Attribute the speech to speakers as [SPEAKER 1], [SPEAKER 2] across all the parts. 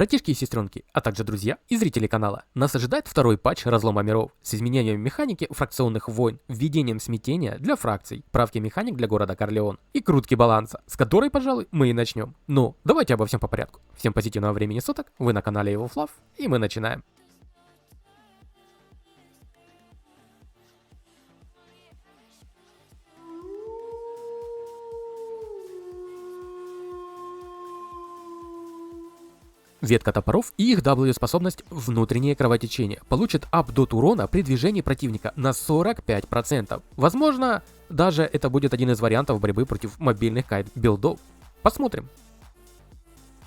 [SPEAKER 1] Братишки и сестренки, а также друзья и зрители канала, нас ожидает второй патч разлома миров с изменением механики фракционных войн, введением смятения для фракций, правки механик для города Корлеон и крутки баланса, с которой, пожалуй, мы и начнем. Но давайте обо всем по порядку. Всем позитивного времени суток, вы на канале EvoFluff, и мы начинаем. Ветка топоров и их W-способность «Внутреннее кровотечение» получит ап-дот урона при движении противника на 45%. Возможно, даже это будет один из вариантов борьбы против мобильных кайт-билдов. Посмотрим.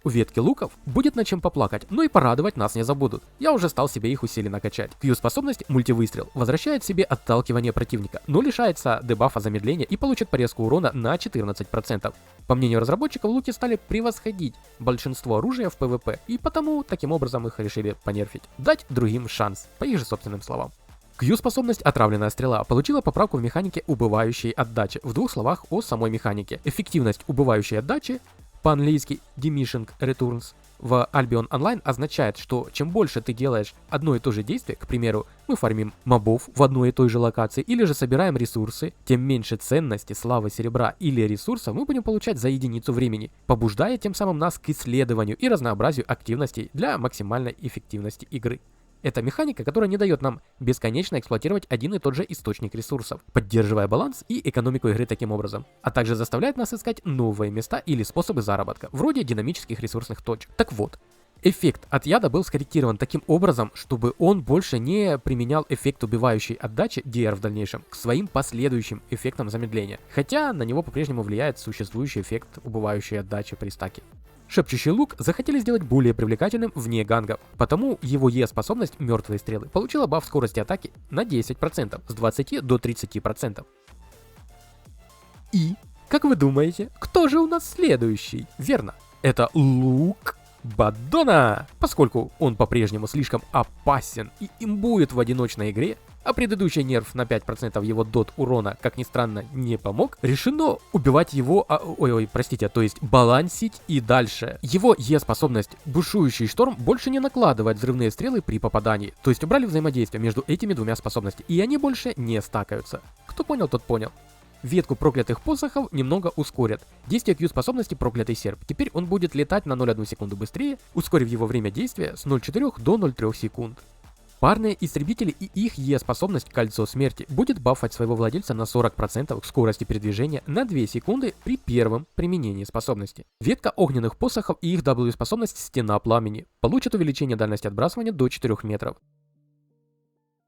[SPEAKER 1] У ветки луков будет над чем поплакать, но и порадовать нас не забудут. Я уже стал себе их усиленно качать. Q-способность «Мультивыстрел» возвращает себе отталкивание противника, но лишается дебафа замедления и получит порезку урона на 14%. По мнению разработчиков, луки стали превосходить большинство оружия в PvP, и потому таким образом их решили понерфить. Дать другим шанс, по их же собственным словам. Q-способность «Отравленная стрела» получила поправку в механике убывающей отдачи. В двух словах о самой механике. Эффективность убывающей отдачи, по-английски Diminishing Returns, в Albion Online означает, что чем больше ты делаешь одно и то же действие, к примеру, мы фармим мобов в одной и той же локации, или же собираем ресурсы, тем меньше ценности, славы, серебра или ресурсов мы будем получать за единицу времени, побуждая тем самым нас к исследованию и разнообразию активностей для максимальной эффективности игры. Это механика, которая не дает нам бесконечно эксплуатировать один и тот же источник ресурсов, поддерживая баланс и экономику игры таким образом, а также заставляет нас искать новые места или способы заработка, вроде динамических ресурсных точек. Так вот, эффект от яда был скорректирован таким образом, чтобы он больше не применял эффект убивающей отдачи DR в дальнейшем к своим последующим эффектам замедления, хотя на него по-прежнему влияет существующий эффект убывающей отдачи при стаке. Шепчущий лук захотели сделать более привлекательным вне гангов, потому его Е-способность «Мертвые стрелы» получила баф скорости атаки на 10%, с 20 до 30%. И, как вы думаете, кто же у нас следующий? Верно, это лук Баддона! Поскольку он по-прежнему слишком опасен и имбует в одиночной игре, а предыдущий нерф на 5% его дот урона, как ни странно, не помог, решено убивать его, то есть балансить и дальше. Его Е-способность «Бушующий шторм» больше не накладывает взрывные стрелы при попадании, то есть убрали взаимодействие между этими двумя способностями, и они больше не стакаются. Кто понял, тот понял. Ветку проклятых посохов немного ускорят. Действие Q-способности «Проклятый серп». Теперь он будет летать на 0,1 секунду быстрее, ускорив его время действия с 0,4 до 0,3 секунд. Парные истребители и их Е-способность «Кольцо смерти» будет бафать своего владельца на 40% скорости передвижения на 2 секунды при первом применении способности. Ветка огненных посохов и их W-способность «Стена пламени» получит увеличение дальности отбрасывания до 4 метров.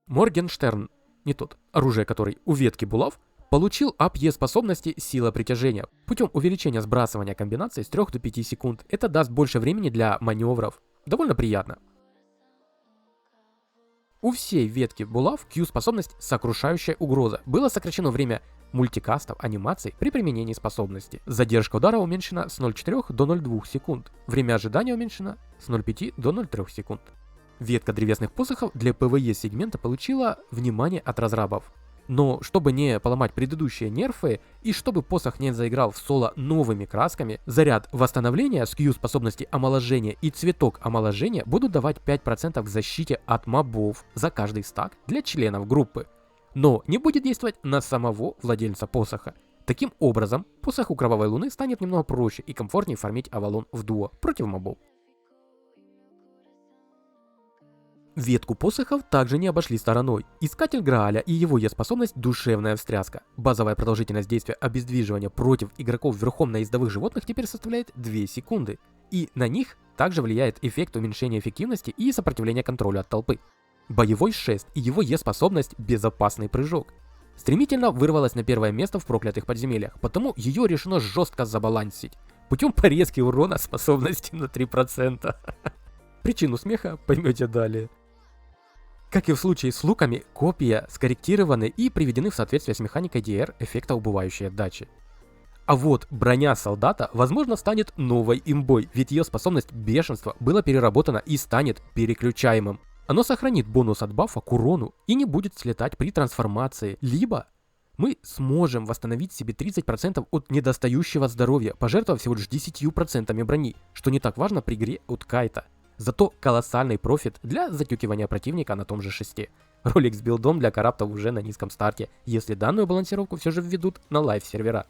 [SPEAKER 1] Моргенштерн, не тот, оружие которой у ветки булав, получил ап Е-способности «Сила притяжения» путем увеличения сбрасывания комбинаций с 3 до 5 секунд. Это даст больше времени для маневров. Довольно приятно. У всей ветки булав Q-способность «Сокрушающая угроза». Было сокращено время мультикастов, анимаций при применении способности. Задержка удара уменьшена с 0,4 до 0,2 секунд. Время ожидания уменьшено с 0,5 до 0,3 секунд. Ветка древесных посохов для PvE сегмента получила внимание от разрабов. Но чтобы не поломать предыдущие нерфы и чтобы посох не заиграл в соло новыми красками, заряд восстановления с Q-способности омоложения и цветок омоложения будут давать 5% к защите от мобов за каждый стак для членов группы. Но не будет действовать на самого владельца посоха. Таким образом, посоху Кровавой Луны станет немного проще и комфортнее фармить Авалон в дуо против мобов. Ветку посохов также не обошли стороной. Искатель Грааля и его Е-способность «Душевная встряска». Базовая продолжительность действия обездвиживания против игроков верхом на ездовых животных теперь составляет 2 секунды. И на них также влияет эффект уменьшения эффективности и сопротивления контролю от толпы. Боевой шест и его Е-способность «Безопасный прыжок» стремительно вырвалась на первое место в проклятых подземельях, потому ее решено жестко забалансить путем порезки урона способности на 3%. Причину смеха поймете далее. Как и в случае с луками, копья скорректированы и приведены в соответствие с механикой DR эффекта убывающей отдачи. А вот броня солдата, возможно, станет новой имбой, ведь ее способность бешенства была переработана и станет переключаемым. Оно сохранит бонус от бафа к урону и не будет слетать при трансформации, либо мы сможем восстановить себе 30% от недостающего здоровья, пожертвовав всего лишь 10% брони, что не так важно при игре от кайта. Зато колоссальный профит для затюкивания противника на том же шесте. Ролик с билдом для караптов уже на низком старте, если данную балансировку все же введут на лайв-сервера.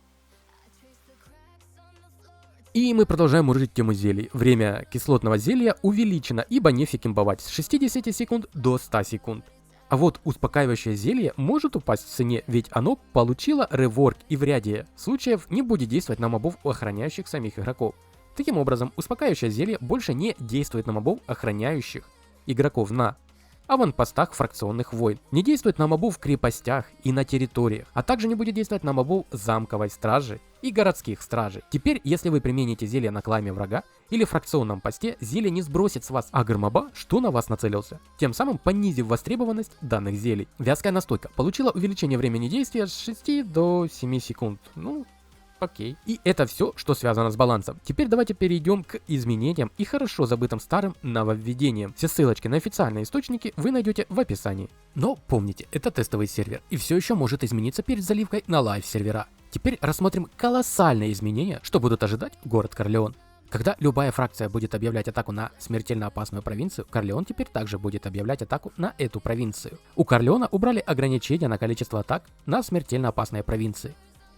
[SPEAKER 1] И мы продолжаем мурыжить тему зелий. Время кислотного зелья увеличено, ибо нефиг имбовать с 60 секунд до 100 секунд. А вот успокаивающее зелье может упасть в цене, ведь оно получило реворк и в ряде случаев не будет действовать на мобов, охраняющих самих игроков. Таким образом, успокаивающее зелье больше не действует на мобов, охраняющих игроков на аванпостах фракционных войн, не действует на мобов в крепостях и на территориях, а также не будет действовать на мобов замковой стражи и городских стражей. Теперь, если вы примените зелье на клайме врага или фракционном посте, зелье не сбросит с вас агр-моба, что на вас нацелился, тем самым понизив востребованность данных зелий. Вязкая настойка получила увеличение времени действия с 6 до 7 секунд. Окей. И это все, что связано с балансом. Теперь давайте перейдем к изменениям и хорошо забытым старым нововведениям. Все ссылочки на официальные источники вы найдете в описании. Но помните, это тестовый сервер и все еще может измениться перед заливкой на лайв-сервера. Теперь рассмотрим колоссальные изменения, что будут ожидать город Корлеон. Когда любая фракция будет объявлять атаку на смертельно опасную провинцию, Корлеон теперь также будет объявлять атаку на эту провинцию. У Корлеона убрали ограничения на количество атак на смертельно опасные провинции.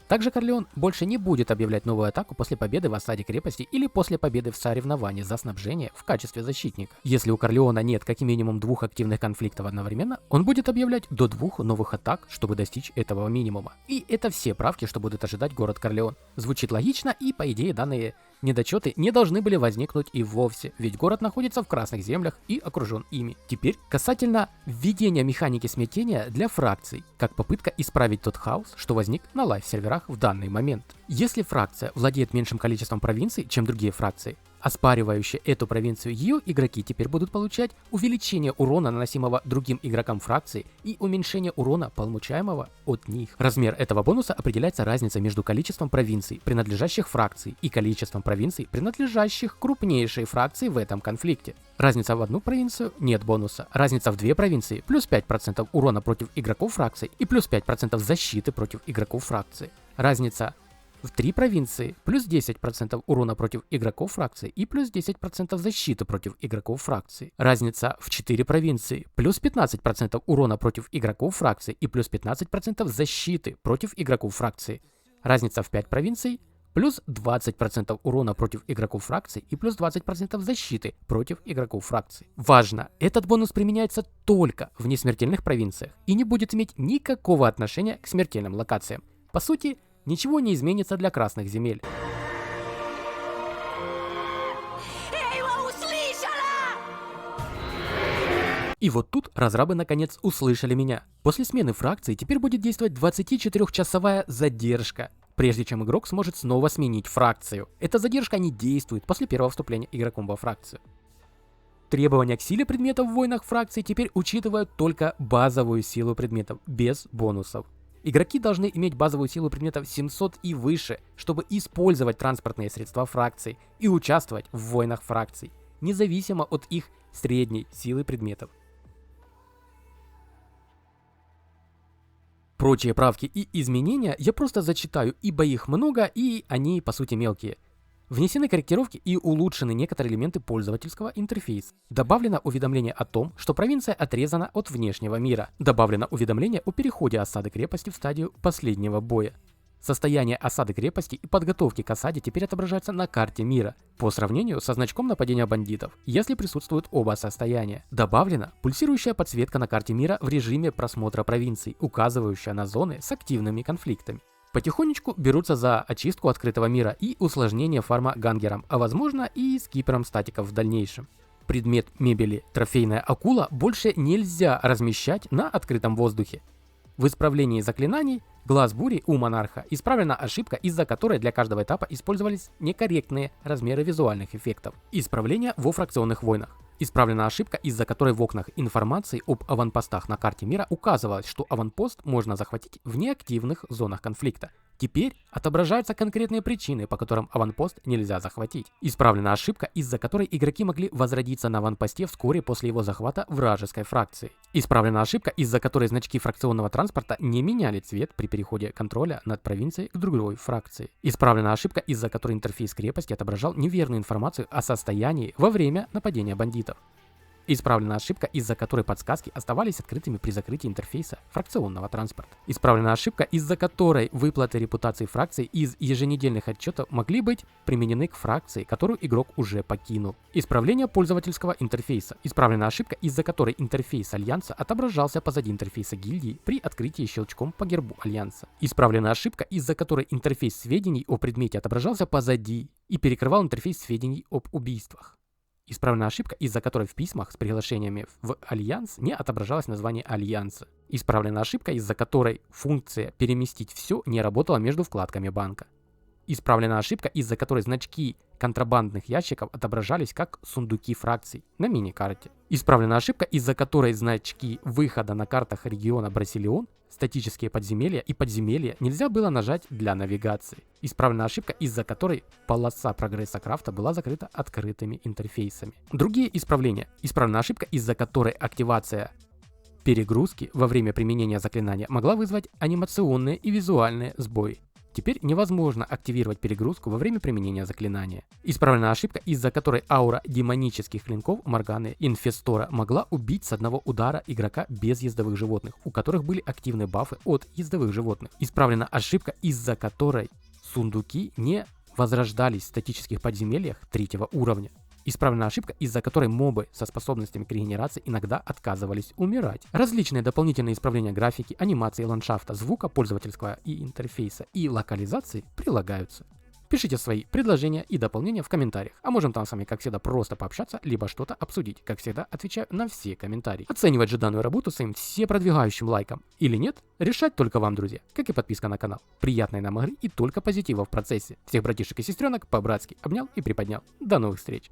[SPEAKER 1] Также Корлеон больше не будет объявлять новую атаку после победы в осаде крепости или после победы в соревновании за снабжение в качестве защитника. Если у Корлеона нет как минимум 2 активных конфликтов одновременно, он будет объявлять до 2 новых атак, чтобы достичь этого минимума. И это все правки, что будет ожидать город Корлеон. Звучит логично, и по идее данные недочеты не должны были возникнуть и вовсе, ведь город находится в красных землях и окружен ими. Теперь касательно введения механики смятения для фракций, как попытка исправить тот хаос, что возник на лайв-серверах в данный момент. Если фракция владеет меньшим количеством провинций, чем другие фракции, оспаривающие эту провинцию, ее игроки теперь будут получать увеличение урона, наносимого другим игрокам фракции, и уменьшение урона, получаемого от них. Размер этого бонуса определяется разницей между количеством провинций, принадлежащих фракции, и количеством провинций, принадлежащих крупнейшей фракции в этом конфликте. Разница в одну провинцию — нет бонуса. Разница в 2 провинции — плюс 5% урона против игроков фракции и плюс 5% защиты против игроков фракции. Разница в 3 провинции — плюс 10% урона против игроков фракции и плюс 10% защиты против игроков фракции. Разница в 4 провинции — плюс 15% урона против игроков фракции и плюс 15% защиты против игроков фракции. Разница в 5 провинций — плюс 20% урона против игроков фракции и плюс 20% защиты против игроков фракции. Важно, этот бонус применяется только в несмертельных провинциях и не будет иметь никакого отношения к смертельным локациям. По сути, ничего не изменится для красных земель. И вот тут разрабы наконец услышали меня. После смены фракции теперь будет действовать 24-часовая задержка, прежде чем игрок сможет снова сменить фракцию. Эта задержка не действует после первого вступления игроком во фракцию. Требования к силе предметов в войнах фракции теперь учитывают только базовую силу предметов, без бонусов. Игроки должны иметь базовую силу предметов 700 и выше, чтобы использовать транспортные средства фракции и участвовать в войнах фракций, независимо от их средней силы предметов. Прочие правки и изменения я просто зачитаю, ибо их много и они по сути мелкие. Внесены корректировки и улучшены некоторые элементы пользовательского интерфейса. Добавлено уведомление о том, что провинция отрезана от внешнего мира. Добавлено уведомление о переходе осады крепости в стадию последнего боя. Состояние осады крепости и подготовки к осаде теперь отображается на карте мира, по сравнению со значком нападения бандитов, если присутствуют оба состояния. Добавлена пульсирующая подсветка на карте мира в режиме просмотра провинций, указывающая на зоны с активными конфликтами. Потихонечку берутся за очистку открытого мира и усложнение фарма гангером, а возможно и скипером статиков в дальнейшем. Предмет мебели трофейная акула больше нельзя размещать на открытом воздухе. В исправлении заклинаний Глаз бури у монарха исправлена ошибка, из-за которой для каждого этапа использовались некорректные размеры визуальных эффектов. Исправление во фракционных войнах. Исправлена ошибка, из-за которой в окнах информации об аванпостах на карте мира указывалось, что аванпост можно захватить в неактивных зонах конфликта. Теперь отображаются конкретные причины, по которым аванпост нельзя захватить. Исправлена ошибка, из-за которой игроки могли возродиться на аванпосте вскоре после его захвата вражеской фракции. Исправлена ошибка, из-за которой значки фракционного транспорта не меняли цвет при переходе контроля над провинцией к другой фракции. Исправлена ошибка, из-за которой интерфейс крепости отображал неверную информацию о состоянии во время нападения бандитов. Исправлена ошибка, из-за которой подсказки оставались открытыми при закрытии интерфейса фракционного транспорта. Исправлена ошибка, из-за которой выплаты репутации фракции из еженедельных отчетов могли быть применены к фракции, которую игрок уже покинул. Исправление пользовательского интерфейса. Исправлена ошибка, из-за которой интерфейс Альянса отображался позади интерфейса гильдии при открытии щелчком по гербу Альянса. Исправлена ошибка, из-за которой интерфейс сведений о предмете отображался позади и перекрывал интерфейс сведений об убийствах. Исправлена ошибка, из-за которой в письмах с приглашениями в Альянс не отображалось название Альянса. Исправлена ошибка, из-за которой функция «Переместить все» не работала между вкладками банка. Исправлена ошибка, из-за которой значки контрабандных ящиков отображались как сундуки фракций на мини-карте. Исправлена ошибка, из-за которой значки выхода на картах региона Брасилион, статические подземелья и подземелья нельзя было нажать для навигации. Исправлена ошибка, из-за которой полоса прогресса крафта была закрыта открытыми интерфейсами. Другие исправления. Исправлена ошибка, из-за которой активация перегрузки во время применения заклинания могла вызвать анимационные и визуальные сбои. Теперь невозможно активировать перегрузку во время применения заклинания. Исправлена ошибка, из-за которой аура демонических клинков Морганы Инфестора могла убить с одного удара игрока без ездовых животных, у которых были активны бафы от ездовых животных. Исправлена ошибка, из-за которой сундуки не возрождались в статических подземельях 3-го уровня. Исправлена ошибка, из-за которой мобы со способностями к регенерации иногда отказывались умирать. Различные дополнительные исправления графики, анимации, ландшафта, звука пользовательского и интерфейса и локализации прилагаются. Пишите свои предложения и дополнения в комментариях, а можем там с вами, как всегда, просто пообщаться, либо что-то обсудить. Как всегда, отвечаю на все комментарии. Оценивать же данную работу своим всепродвигающим лайком или нет, решать только вам, друзья, как и подписка на канал. Приятной нам игры и только позитива в процессе. Всех братишек и сестренок по-братски обнял и приподнял. До новых встреч!